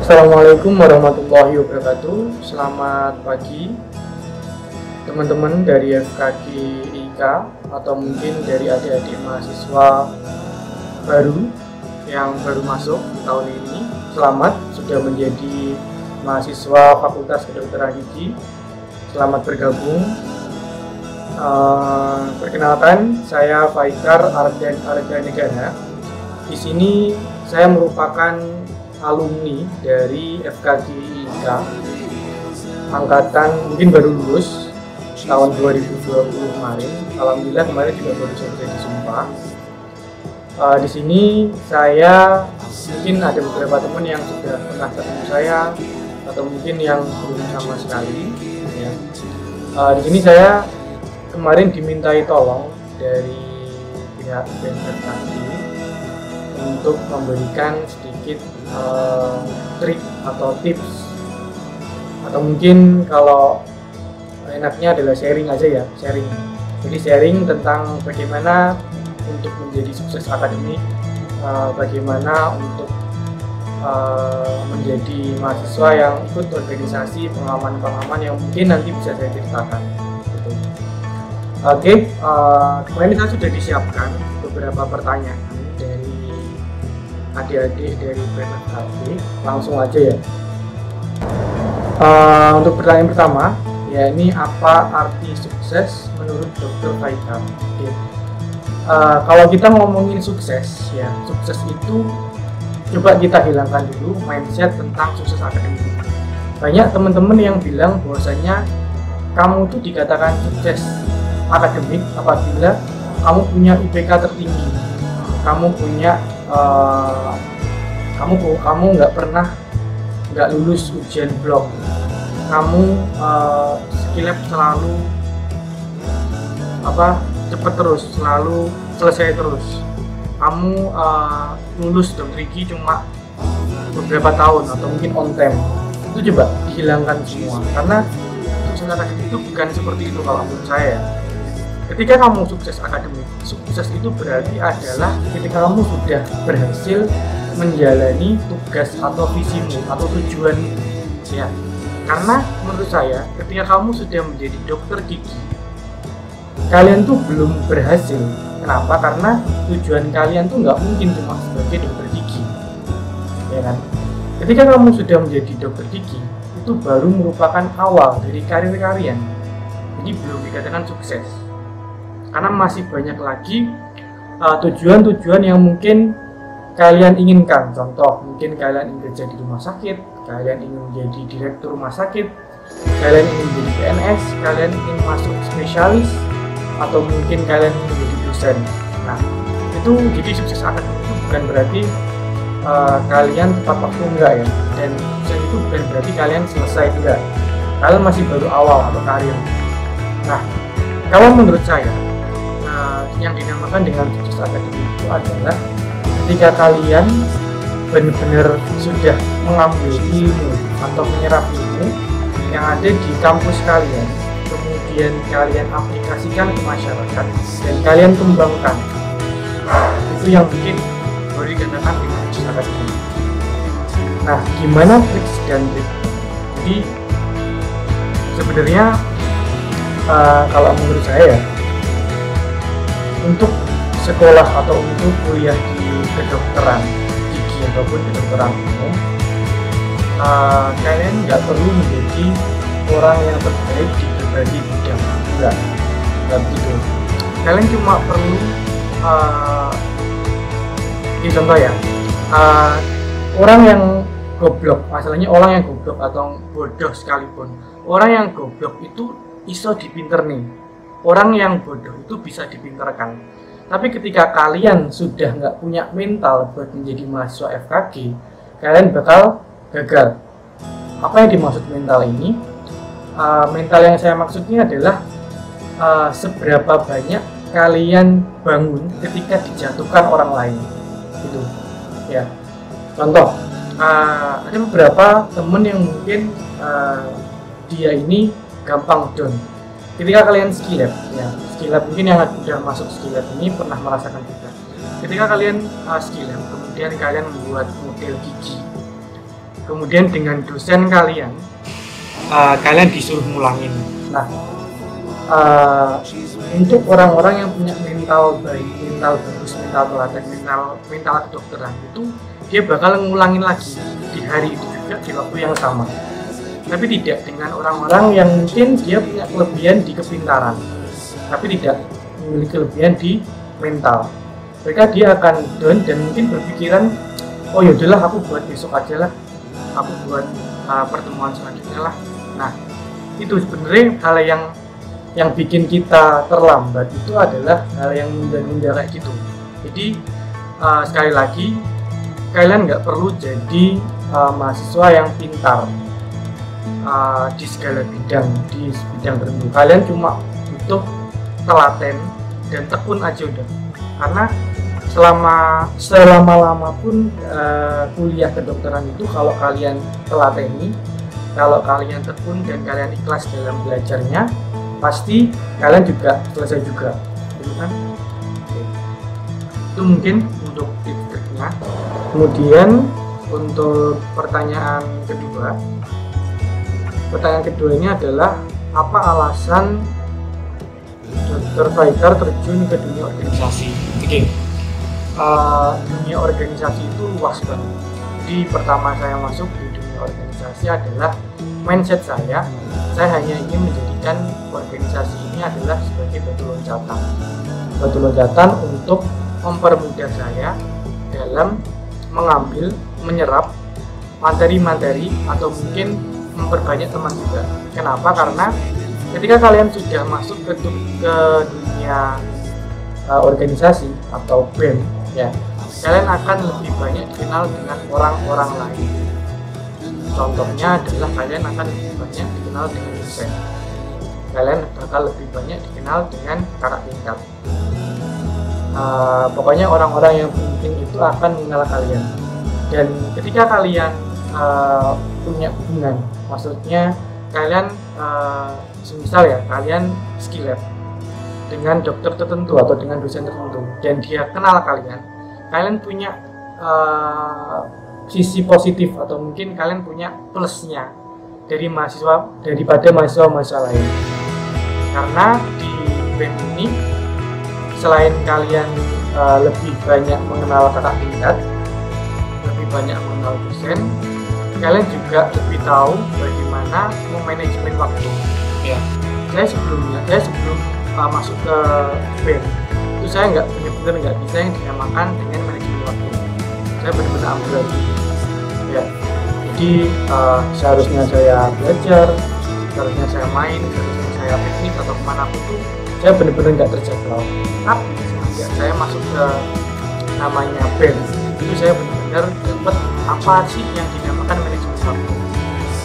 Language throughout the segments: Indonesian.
Assalamualaikum warahmatullahi wabarakatuh. Selamat pagi teman-teman dari FKG IK atau mungkin dari adik-adik mahasiswa baru yang baru masuk di tahun ini. Selamat sudah menjadi mahasiswa Fakultas Kedokteran Gigi. Selamat bergabung. Perkenalkan, saya Faikar Arden Arganegara. Di sini saya merupakan alumni dari FKG IK angkatan mungkin baru lulus tahun 2020 kemarin. Alhamdulillah kemarin juga baru selesai disumpah. Di sini saya mungkin ada beberapa teman yang sudah pernah ketemu saya atau mungkin yang belum sama sekali. Ya. Di sini saya kemarin dimintai tolong dari pihak BMFKG untuk memberikan sedikit trik atau tips, atau mungkin kalau enaknya adalah sharing aja ya, sharing. Jadi sharing tentang bagaimana untuk menjadi sukses akademik, bagaimana untuk menjadi mahasiswa yang ikut organisasi, pengalaman-pengalaman yang mungkin nanti bisa saya ceritakan. Gitu. Oke, kemarin saya sudah disiapkan beberapa pertanyaan dari adik-adik dari BMFKG. Langsung aja ya. Untuk pertanyaan pertama, ya ini apa arti sukses menurut Dr. Faikar? Okay. Kalau kita ngomongin sukses, ya sukses itu coba kita hilangkan dulu mindset tentang sukses akademik. Banyak teman-teman yang bilang bahwasanya kamu tuh dikatakan sukses akademik apabila kamu punya IPK tertinggi, kamu punya kamu nggak lulus ujian blok, kamu skill selalu cepet terus, selalu selesai terus, kamu lulus dokter gigi cuma beberapa tahun atau mungkin on time. Itu coba dihilangkan semua, karena sukses akademik itu bukan seperti itu kalau menurut saya. Ketika kamu sukses akademik, sukses itu berarti adalah ketika kamu sudah berhasil menjalani tugas atau visimu atau tujuan, ya. Karena menurut saya, ketika kamu sudah menjadi dokter gigi, kalian tuh belum berhasil. Kenapa? Karena tujuan kalian tuh nggak mungkin cuma sebagai dokter gigi, ya kan? Ketika kamu sudah menjadi dokter gigi, itu baru merupakan awal dari karir kalian. Jadi belum dikatakan sukses. Karena masih banyak lagi tujuan-tujuan yang mungkin kalian inginkan. Contoh, mungkin kalian ingin kerja di rumah sakit, kalian ingin menjadi direktur rumah sakit, kalian ingin menjadi PNS, kalian ingin masuk spesialis, atau mungkin kalian ingin menjadi dosen. Nah, itu jadi sukses akademik itu bukan berarti kalian tepat waktu enggak ya, dan sukses itu bukan berarti kalian selesai enggak. Kalian masih baru awal atau karir. Nah, kalau menurut saya yang dinamakan dengan sukses akademik itu adalah ketika kalian benar-benar sudah mengambil ilmu atau menyerap ilmu yang ada di kampus kalian, kemudian kalian aplikasikan ke masyarakat dan kalian kembangkan. Itu yang mungkin boleh dikatakan dengan sukses akademik. Nah, gimana trik dan trik? Jadi sebenarnya kalau menurut saya ya, untuk sekolah atau untuk kuliah di kedokteran gigi ataupun kedokteran umum, kalian nggak perlu menjadi orang yang terbaik di berbagai bidang, enggak begitu. Kalian cuma perlu ini contoh ya, orang yang goblok, masalahnya orang yang goblok atau bodoh sekalipun, orang yang goblok itu iso dipinter nih. Orang yang bodoh itu bisa dipinterkan. Tapi ketika kalian sudah nggak punya mental buat menjadi mahasiswa FKG, kalian bakal gagal. Apa yang dimaksud mental ini? Mental yang saya maksudnya adalah seberapa banyak kalian bangun ketika dijatuhkan orang lain. Gitu. Ya. Contoh, ada beberapa temen yang mungkin dia ini gampang down. Ketika kalian skill lab mungkin yang sudah masuk skill lab ini pernah merasakan juga. Ketika kalian skill lab, kemudian kalian membuat model gigi, kemudian dengan dosen kalian, kalian disuruh ngulangin. Nah, untuk orang-orang yang punya mental baik, mental bagus, mental telaten, mental kedokteran itu dia bakal ngulangin lagi di hari itu juga di waktu yang sama. Tapi tidak dengan orang-orang yang mungkin dia punya kelebihan di kepintaran, tapi tidak memiliki kelebihan di mental. Mereka dia akan down dan mungkin berpikiran, oh yaudahlah aku buat besok aja lah, aku buat pertemuan selanjutnya lah. Nah, itu sebenarnya hal yang bikin kita terlambat itu adalah hal yang menunda-nunda kayak gitu. Jadi sekali lagi, kalian nggak perlu jadi mahasiswa yang pintar di segala bidang, di bidang tertentu. Kalian cuma butuh telaten dan tekun aja udah. Karena selama-lama pun kuliah kedokteran itu kalau kalian telateni, kalau kalian tekun dan kalian ikhlas dalam belajarnya, pasti kalian juga selesai juga, gitu kan? Oke. Itu mungkin untuk tips-tipsnya. Kemudian untuk pertanyaan kedua ini adalah apa alasan Dr. Faizar terjun ke dunia organisasi? Oke. Dunia organisasi itu luas banget. Jadi pertama saya masuk di dunia organisasi adalah mindset saya hanya ingin menjadikan organisasi ini adalah sebagai batu loncatan untuk mempermudah saya dalam menyerap materi-materi atau mungkin memperbanyak teman juga. Kenapa? Karena ketika kalian sudah masuk ke dunia organisasi atau BEM, ya, kalian akan lebih banyak dikenal dengan orang-orang lain. Contohnya adalah kalian akan lebih banyak dikenal dengan dosen. Kalian bakal lebih banyak dikenal dengan kakak tingkat. Pokoknya orang-orang yang penting itu akan mengenal kalian. Dan ketika kalian punya hubungan, maksudnya kalian semisal ya kalian skillab dengan dokter tertentu atau dengan dosen tertentu dan dia kenal kalian punya sisi positif atau mungkin kalian punya plusnya daripada mahasiswa lain. Karena di BEM ini selain kalian lebih banyak mengenal kakak tingkat, lebih banyak mengenal dosen, kalian juga lebih tahu bagaimana memanajemen waktu. Ya, saya sebelum masuk ke BEM itu saya benar-benar nggak bisa yang dinamakan dengan manajemen waktu. Saya benar-benar ambil ya. Jadi seharusnya saya belajar, seharusnya saya main, seharusnya saya piknik atau kemana pun tuh saya benar-benar nggak terjadwal. Tapi semenjak saya masuk ke namanya BEM itu saya benar-benar dapat apa sih yang dinamakan manajemen waktu.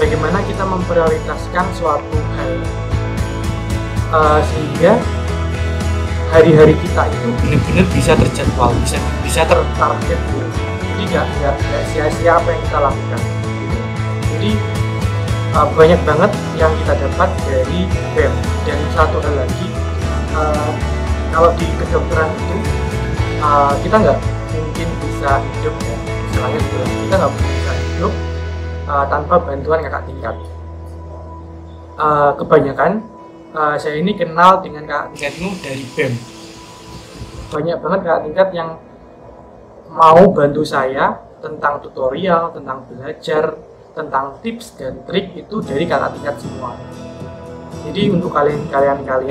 Bagaimana kita memprioritaskan suatu hal sehingga hari-hari kita itu benar-benar bisa terjadwal, bisa tertarget. Jadi nggak sia-sia apa yang kita lakukan. Jadi banyak banget yang kita dapat dari BEM. Dan satu hal lagi, kalau di kedokteran itu kita nggak mungkin bisa hidup ya, istilahnya kita nggak bisa hidup tanpa bantuan kakak tingkat. Kebanyakan saya ini kenal dengan kakak tingkat itu dari BEM. Banyak banget kakak tingkat yang mau bantu saya tentang tutorial, tentang belajar, tentang tips dan trik itu dari kakak tingkat semua. Jadi untuk kalian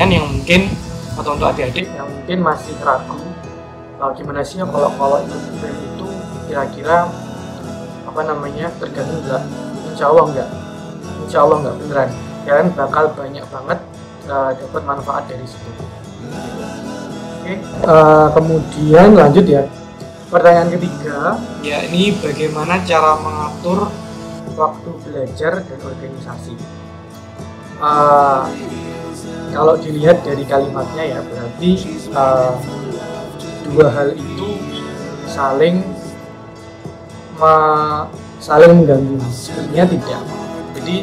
yang mungkin atau untuk adik-adik yang mungkin masih ragu gimana sih kalau ikut BEM itu kira-kira tergantung nggak? Insya Allah nggak beneran. Kalian bakal banyak banget dapat manfaat dari situ. Oke. Kemudian lanjut ya. Pertanyaan ketiga, ya ini bagaimana cara mengatur waktu belajar dan organisasi. Kalau dilihat dari kalimatnya ya berarti dua hal itu saling mengganggu. Sebenarnya tidak. Jadi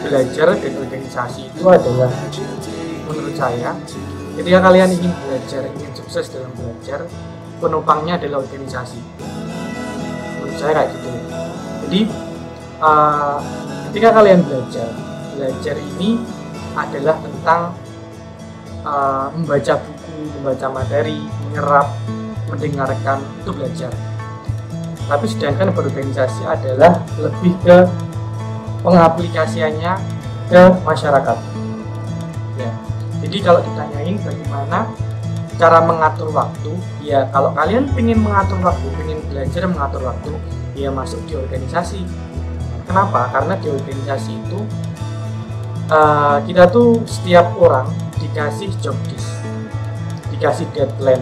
belajar dan organisasi itu adalah menurut saya ketika kalian ingin belajar, ingin sukses dalam belajar, penumpangnya adalah organisasi. Menurut saya kayak gitu. Jadi uh, ketika kalian belajar ini adalah tentang membaca buku, membaca materi, menyerap, mendengarkan, itu belajar. Tapi sedangkan berorganisasi adalah lebih ke pengaplikasiannya ke masyarakat ya. Jadi kalau ditanyain bagaimana cara mengatur waktu, ya kalau kalian ingin mengatur waktu, ingin belajar mengatur waktu, ya masuk di organisasi. Kenapa? Karena di organisasi itu kita tuh setiap orang dikasih job desk, dikasih deadline,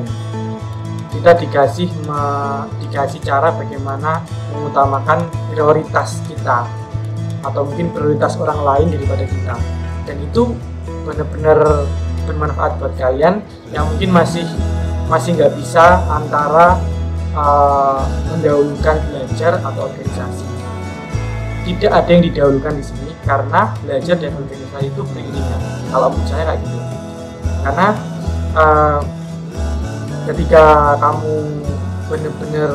kita dikasih cara bagaimana mengutamakan prioritas kita atau mungkin prioritas orang lain daripada kita, dan itu benar-benar bermanfaat buat kalian yang mungkin masih nggak bisa antara mendahulukan belajar atau organisasi. Tidak ada yang didahulukan di sini karena belajar dan organisasi itu beriringan. Kalau menurut saya kayak gitu. Karena ketika kamu benar-benar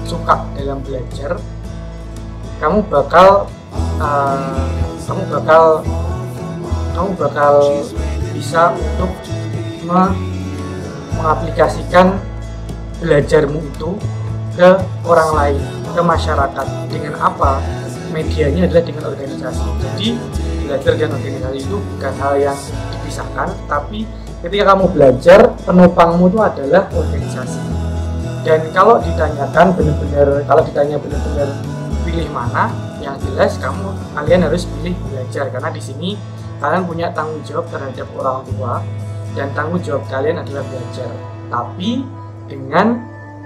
suka dalam belajar, kamu bakal bisa untuk mengaplikasikan belajarmu itu ke orang lain, ke masyarakat. Dengan apa? Medianya adalah dengan organisasi. Jadi belajar dan organisasi itu bukan hal yang dipisahkan, tapi ketika kamu belajar, penopangmu itu adalah organisasi. Dan kalau ditanya benar-benar pilih mana, yang jelas kalian harus pilih belajar, karena di sini kalian punya tanggung jawab terhadap orang tua dan tanggung jawab kalian adalah belajar, tapi dengan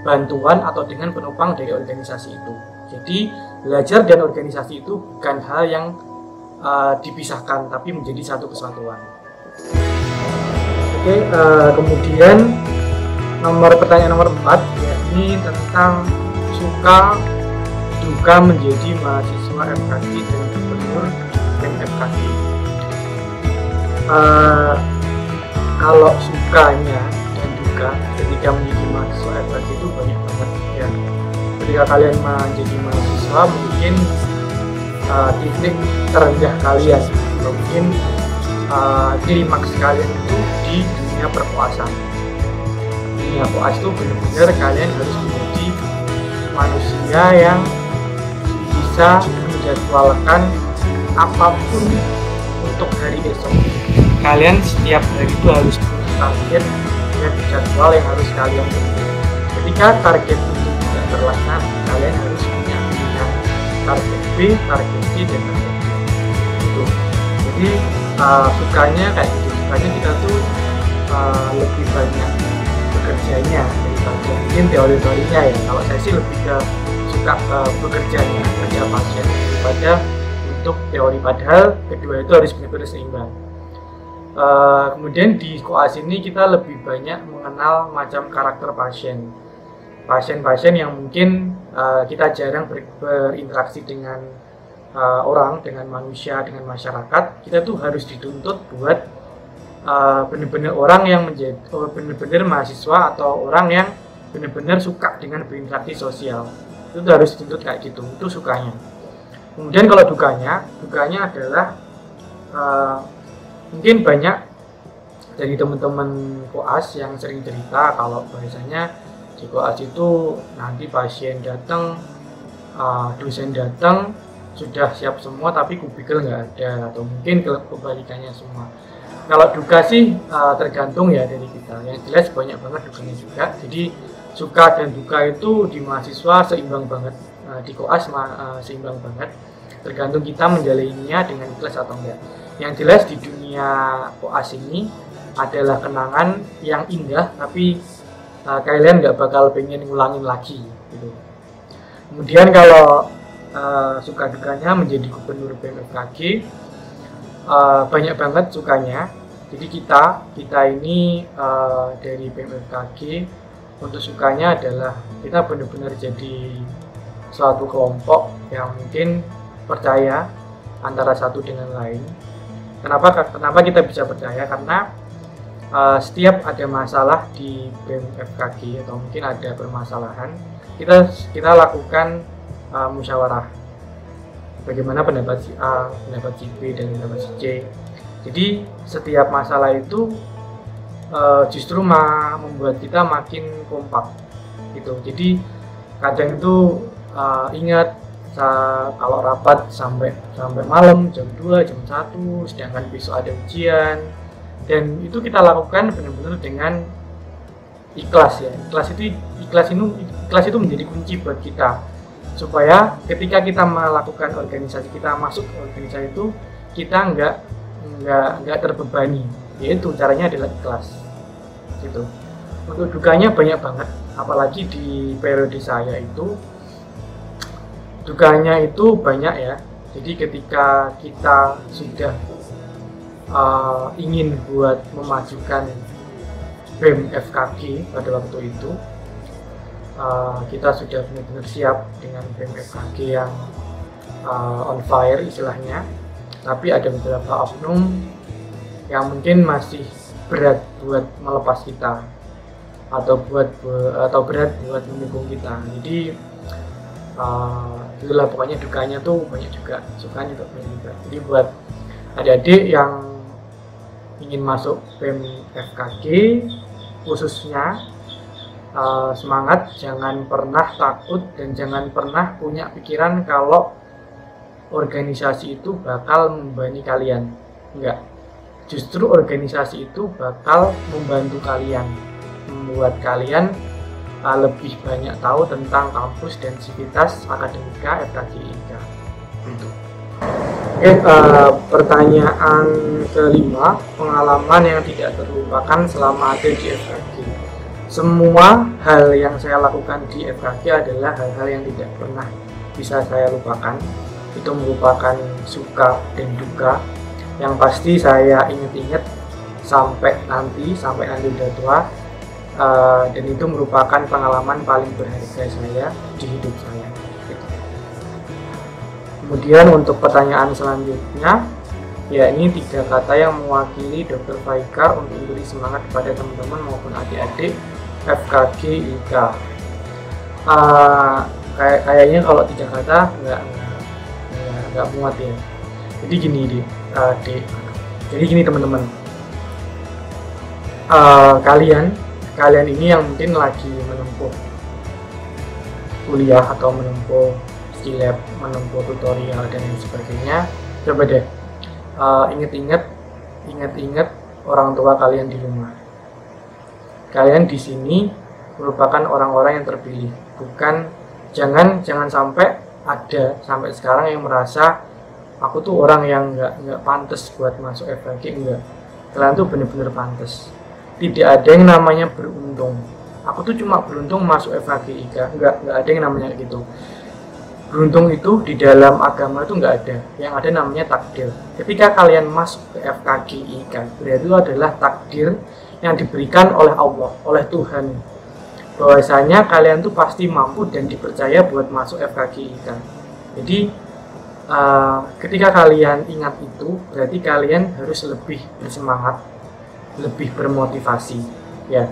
bantuan atau dengan penopang dari organisasi itu. Jadi belajar dan organisasi itu bukan hal yang dipisahkan, tapi menjadi satu kesatuan. Oke, kemudian pertanyaan nomor 4, yakni tentang suka duka menjadi mahasiswa FKG dan gubernur FKG. Kalau sukanya dan duka ketika menjadi mahasiswa FKG itu banyak banget ya. Ketika kalian menjadi mahasiswa, mungkin titik terendah kalian atau mungkin klimaks kalian itu di dunia perkuasaan. Dunia koas itu benar-benar kalian harus menjadi manusia yang bisa menjadwalkan apapun untuk hari esok. Kalian setiap hari itu harus punya target dan jadwal yang harus kalian tempuh. Ketika target itu tidak terlaksana, kalian harus punya pilihan target B, target C, dan target D. Gitu. Jadi sukanya kayak gitu. Sukanya kita tuh lebih banyak bekerjanya daripada mungkin teori-teorinya ya. Kalau saya sih lebih suka bekerjanya, kerja pasien daripada untuk teori, padahal kedua itu harus benar-benar seimbang. Kemudian di koas ini kita lebih banyak mengenal macam karakter pasien yang mungkin kita jarang berinteraksi dengan orang, dengan manusia, dengan masyarakat. Kita tuh harus dituntut buat benar-benar orang yang menjadi benar-benar mahasiswa atau orang yang benar-benar suka dengan berinteraksi sosial. Itu harus dituntut kayak gitu, itu sukanya. Kemudian kalau dukanya adalah mungkin banyak dari teman-teman koas yang sering cerita kalau biasanya di koas itu nanti pasien datang, dosen datang sudah siap semua tapi kubikel nggak ada, atau mungkin kebalikannya semua. Kalau duka sih tergantung ya dari kita, yang jelas banyak banget dukanya juga. Jadi suka dan duka itu di mahasiswa seimbang banget, di koas seimbang banget, tergantung kita menjalaninya dengan ikhlas atau enggak. Yang jelas di dunia koas ini adalah kenangan yang indah, tapi kalian nggak bakal pengen ngulangin lagi gitu. Kemudian kalau suka dukanya menjadi gubernur BMFKG, banyak banget sukanya. Jadi kita ini dari BMFKG, untuk sukanya adalah kita benar-benar jadi suatu kelompok yang mungkin percaya antara satu dengan lain. Kenapa kita bisa percaya? Karena setiap ada masalah di BMFKG atau mungkin ada permasalahan, kita lakukan musyawarah. bagaimana pendapat si A, pendapat si B, dan pendapat si C. Jadi setiap masalah itu justru membuat kita makin kompak gitu. Jadi kadang itu ingat kalau rapat sampai malam jam 2, jam 1, sedangkan besok ada ujian, dan itu kita lakukan benar-benar dengan ikhlas ya. Ikhlas itu menjadi kunci buat kita, supaya ketika kita melakukan organisasi, kita masuk ke organisasi itu, kita nggak terbebani. Yaitu caranya adalah ikhlas gitu. Untuk dukanya banyak banget, apalagi di periode saya itu dukanya itu banyak ya. Jadi ketika kita sudah ingin buat memajukan BEM FKG pada waktu itu, kita sudah benar-benar siap dengan BEM FKG yang on fire istilahnya, tapi ada beberapa oknum yang mungkin masih berat buat melepas kita atau berat buat mendukung kita. Jadi itulah pokoknya dukanya tuh banyak juga, sukanya juga banyak juga. Jadi buat adik-adik yang ingin masuk BEM FKG khususnya, semangat, jangan pernah takut dan jangan pernah punya pikiran kalau organisasi itu bakal membebani kalian. Enggak, justru organisasi itu bakal membantu kalian, membuat kalian lebih banyak tahu tentang kampus dan sivitas akademika FKG IKA. Oke, pertanyaan kelima, pengalaman yang tidak terlupakan selama ada di FKG. Semua hal yang saya lakukan di FKG adalah hal-hal yang tidak pernah bisa saya lupakan. Itu merupakan suka dan duka yang pasti saya ingat-ingat sampai nanti udah tua, dan itu merupakan pengalaman paling berharga saya di hidup saya. Kemudian untuk pertanyaan selanjutnya, ya ini 3 kata yang mewakili Dr. Faikar untuk memberi semangat kepada teman-teman maupun adik-adik FKG IKA. Kayaknya kalau 3 kata nggak muat ya. Jadi gini jadi gini teman-teman, kalian ini yang mungkin lagi menempuh kuliah atau menempuh skill lab, menempuh tutorial dan lain sebagainya, coba deh ingat orang tua kalian di rumah. Kalian di sini merupakan orang-orang yang terpilih, jangan sampai ada sampai sekarang yang merasa aku tuh orang yang nggak pantas buat masuk FKG. Enggak, kalian tuh bener-bener pantas. Tidak ada yang namanya beruntung. Aku tuh cuma beruntung masuk FKG IKA. Enggak ada yang namanya gitu. Beruntung itu di dalam agama itu nggak ada. Yang ada namanya takdir. Ketika kalian masuk ke FKG IKA, berarti itu adalah takdir yang diberikan oleh Allah, oleh Tuhan. Bahwasanya kalian tuh pasti mampu dan dipercaya buat masuk FKG IKA. Jadi ketika kalian ingat itu, berarti kalian harus lebih bersemangat, lebih bermotivasi. Ya,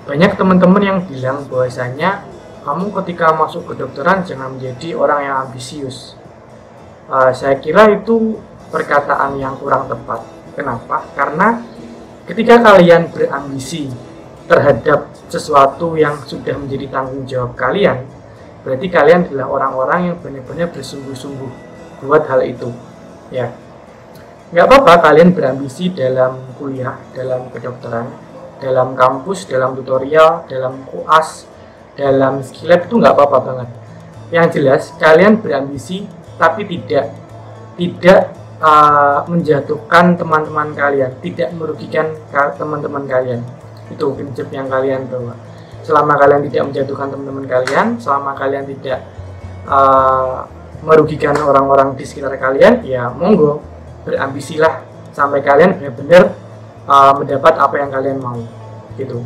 banyak teman-teman yang bilang bahwasanya kamu ketika masuk kedokteran jangan menjadi orang yang ambisius. Saya kira itu perkataan yang kurang tepat. Kenapa? Karena ketika kalian berambisi terhadap sesuatu yang sudah menjadi tanggung jawab kalian, berarti kalian adalah orang-orang yang benar-benar bersungguh-sungguh buat hal itu. Ya, nggak apa-apa kalian berambisi dalam kuliah, dalam kedokteran, dalam kampus, dalam tutorial, dalam koas, dalam skill lab, itu nggak apa-apa banget. Yang jelas kalian berambisi tapi tidak menjatuhkan teman-teman kalian, tidak merugikan teman-teman kalian. Itu prinsip yang kalian bawa. Selama kalian tidak menjatuhkan teman-teman kalian, selama kalian tidak merugikan orang-orang di sekitar kalian, ya monggo berambisilah sampai kalian benar-benar mendapat apa yang kalian mau gitu.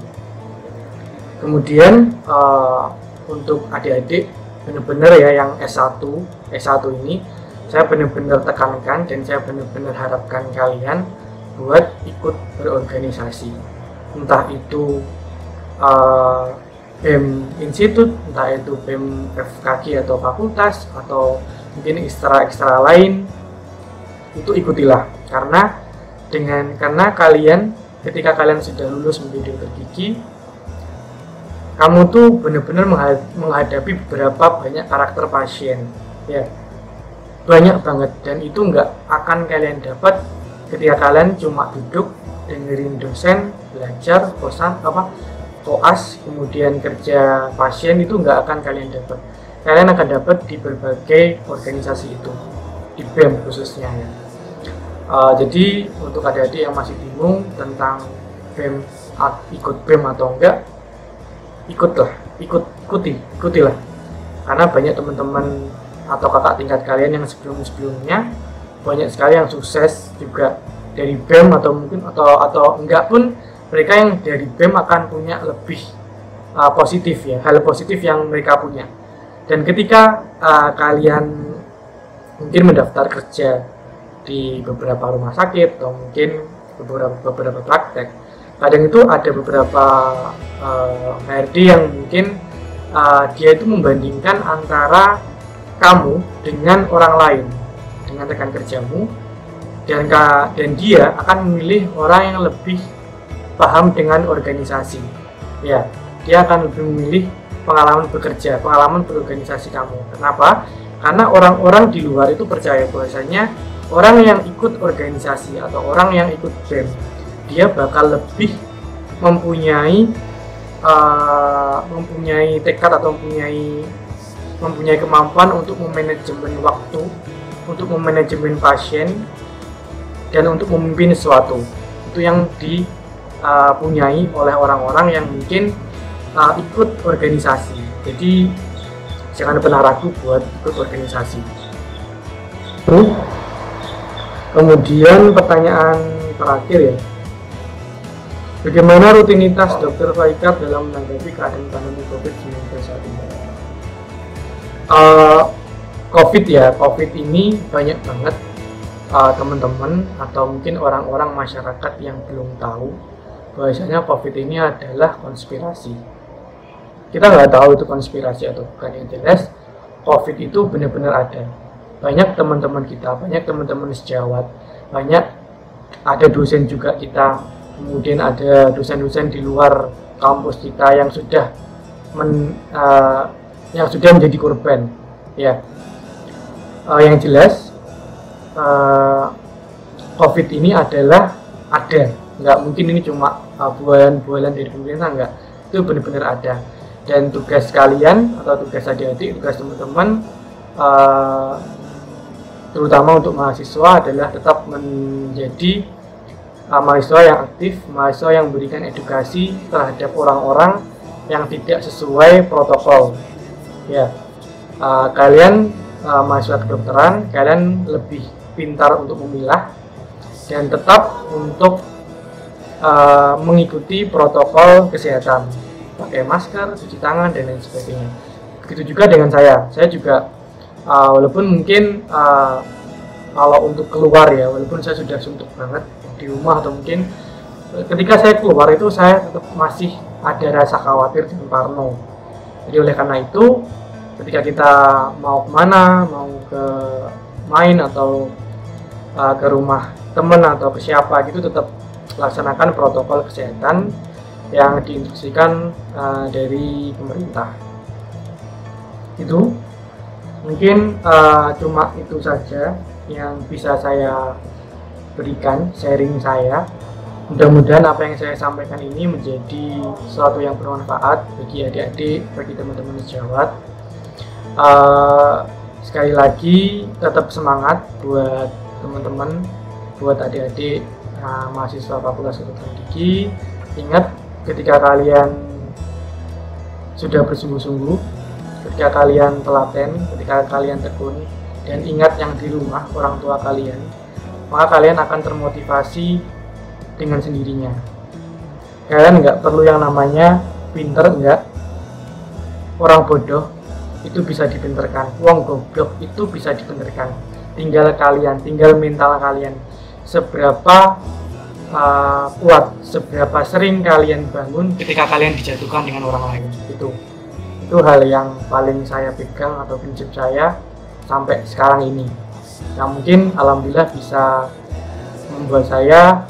Kemudian untuk adik-adik benar-benar ya yang S1 ini, saya benar-benar tekankan dan saya benar-benar harapkan kalian buat ikut berorganisasi, entah itu BEM Institut, entah itu BEM FKG atau fakultas, atau mungkin ekstra lain, itu ikutilah. Karena kalian ketika kalian sudah lulus menjadi dokter gigi, kamu tuh benar-benar menghadapi beberapa banyak karakter pasien, ya, banyak banget, dan itu nggak akan kalian dapat ketika kalian cuma duduk dengerin dosen belajar koas kemudian kerja pasien. Itu nggak akan kalian dapat. Kalian akan dapat di berbagai organisasi itu, di BEM khususnya ya. Jadi untuk adik-adik yang masih bingung tentang BEM, ikut BEM atau enggak, ikutilah, karena banyak teman-teman atau kakak tingkat kalian yang sebelumnya banyak sekali yang sukses juga dari BEM, atau mungkin atau enggak pun mereka yang dari BEM akan punya lebih positif ya, hal positif yang mereka punya. Dan ketika kalian mungkin mendaftar kerja di beberapa rumah sakit atau mungkin beberapa praktek, kadang itu ada beberapa HRD yang mungkin dia itu membandingkan antara kamu dengan orang lain, dengan rekan kerjamu, dan dia akan memilih orang yang lebih paham dengan organisasi. Ya, dia akan lebih memilih pengalaman bekerja, pengalaman berorganisasi kamu. Kenapa? Karena orang-orang di luar itu percaya bahwasanya orang yang ikut organisasi atau orang yang ikut BEM, dia bakal lebih mempunyai tekad atau mempunyai kemampuan untuk memanajemen waktu, untuk memanajemen pasien, dan untuk memimpin sesuatu. Itu yang dipunyai oleh orang-orang yang mungkin ikut organisasi. Jadi jangan pernah ragu buat ikut organisasi. Kemudian pertanyaan terakhir ya, bagaimana rutinitas Dokter Faikat dalam menanggapi keadaan pandemi COVID-19 saat ini? COVID ini banyak banget teman-teman atau mungkin orang-orang masyarakat yang belum tahu bahwasanya COVID ini adalah konspirasi. Kita nggak tahu itu konspirasi atau bukan, yang jelas COVID itu benar-benar ada. Banyak teman-teman kita, banyak teman-teman sejawat, banyak ada dosen juga kita, kemudian ada dosen-dosen di luar kampus kita yang sudah menjadi korban. Ya, yang jelas COVID ini adalah ada, nggak mungkin ini cuma bualan dari pemerintah, nggak, itu benar-benar ada. Dan tugas kalian atau tugas adik-adik, tugas teman-teman, terutama untuk mahasiswa adalah tetap menjadi mahasiswa yang aktif, mahasiswa yang memberikan edukasi terhadap orang-orang yang tidak sesuai protokol. Ya, kalian mahasiswa kedokteran, kalian lebih pintar untuk memilah dan tetap untuk mengikuti protokol kesehatan, pakai masker, cuci tangan, dan lain sebagainya. Begitu juga dengan saya juga walaupun mungkin kalau untuk keluar ya, walaupun saya sudah suntuk banget di rumah, atau mungkin ketika saya keluar itu saya tetap masih ada rasa khawatir dan parno. Jadi oleh karena itu ketika kita mau kemana, mau ke main atau ke rumah teman atau ke siapa gitu, tetap laksanakan protokol kesehatan yang diinstruksikan dari pemerintah. Itu mungkin cuma itu saja yang bisa saya berikan, sharing saya. Mudah-mudahan apa yang saya sampaikan ini menjadi sesuatu yang bermanfaat bagi adik-adik, bagi teman-teman sejawat. Sekali lagi tetap semangat buat teman-teman, buat adik-adik mahasiswa Fakultas Kedokteran Gigi. Ingat, ketika kalian sudah bersungguh-sungguh, ketika kalian telaten, ketika kalian tekun, dan ingat yang di rumah, orang tua kalian, maka kalian akan termotivasi dengan sendirinya. Kalian nggak perlu yang namanya pinter, enggak. Orang bodoh itu bisa dipinterkan, uang goblok itu bisa dipinterkan. Tinggal kalian, tinggal mental kalian seberapa kuat, seberapa sering kalian bangun ketika kalian dijatuhkan dengan orang lain. Itu hal yang paling saya pegang atau prinsip saya sampai sekarang ini. Nah, mungkin alhamdulillah bisa membuat saya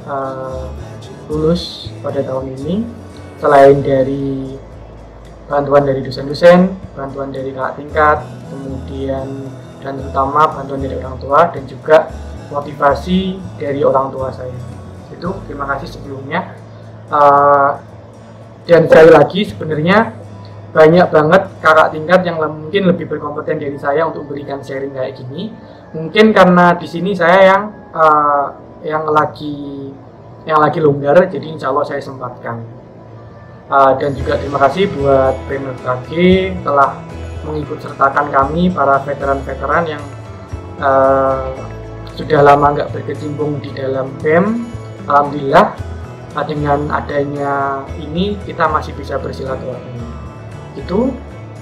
lulus pada tahun ini, selain dari bantuan dari dosen-dosen, bantuan dari kakak tingkat, kemudian dan terutama bantuan dari orang tua dan juga motivasi dari orang tua saya. Itu terima kasih sebelumnya. Dan sekali lagi sebenarnya banyak banget kakak tingkat yang mungkin lebih berkompeten dari saya untuk berikan sharing kayak gini. Mungkin karena di sini saya yang lagi longgar, jadi insya Allah saya sempatkan. Dan juga terima kasih buat BMFKG telah mengikut sertakan kami para veteran-veteran yang sudah lama nggak berkecimpung di dalam BEM. Alhamdulillah dengan adanya ini kita masih bisa bersilaturahmi. Itu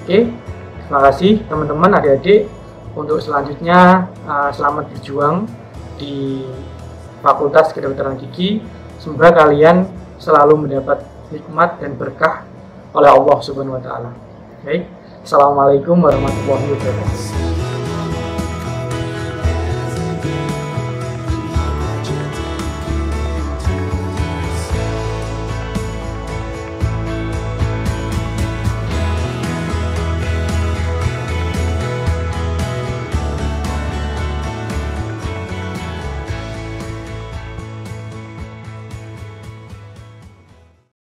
oke. Terima kasih teman-teman, adik-adik. Untuk selanjutnya selamat berjuang di Fakultas Kedokteran Gigi. Semoga kalian selalu mendapat nikmat dan berkah oleh Allah Subhanahu wa taala. Baik. Assalamualaikum warahmatullahi wabarakatuh.